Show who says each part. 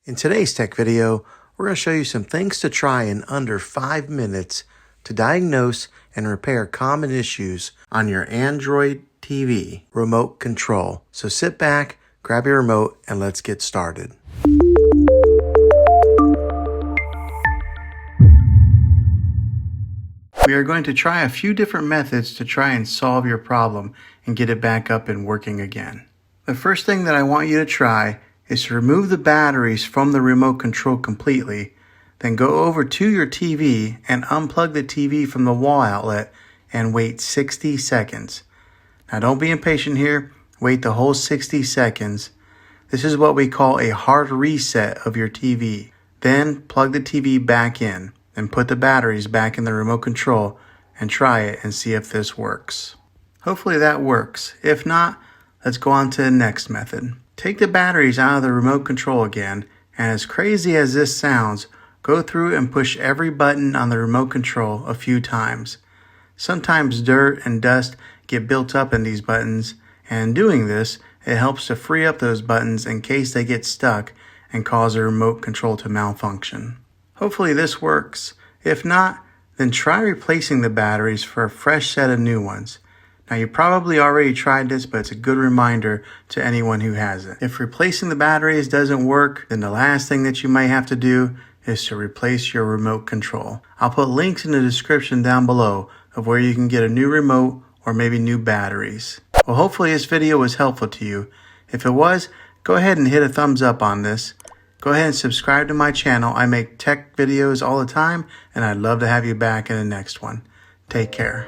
Speaker 1: In today's tech video, we're going to show you some things to try in under 5 minutes to diagnose and repair common issues on your Android TV remote control. So sit back, grab your remote, and let's get started. We are going to try a few different methods to try and solve your problem and get it back up and working again. The first thing that I want you to try is to remove the batteries from the remote control completely, then go over to your TV and unplug the TV from the wall outlet and wait 60 seconds. Now don't be impatient here, wait the whole 60 seconds. This is what we call a hard reset of your TV. Then plug the TV back in and put the batteries back in the remote control and try it and see if this works. Hopefully that works. If not, let's go on to the next method. Take the batteries out of the remote control again, and as crazy as this sounds, go through and push every button on the remote control a few times. Sometimes dirt and dust get built up in these buttons, and in doing this, it helps to free up those buttons in case they get stuck and cause the remote control to malfunction. Hopefully this works. If not, then try replacing the batteries for a fresh set of new ones. Now you probably already tried this, but it's a good reminder to anyone who hasn't. If replacing the batteries doesn't work, then the last thing that you might have to do is to replace your remote control. I'll put links in the description down below of where you can get a new remote or maybe new batteries. Well, hopefully this video was helpful to you. If it was, go ahead and hit a thumbs up on this. Go ahead and subscribe to my channel. I make tech videos all the time, and I'd love to have you back in the next one. Take care.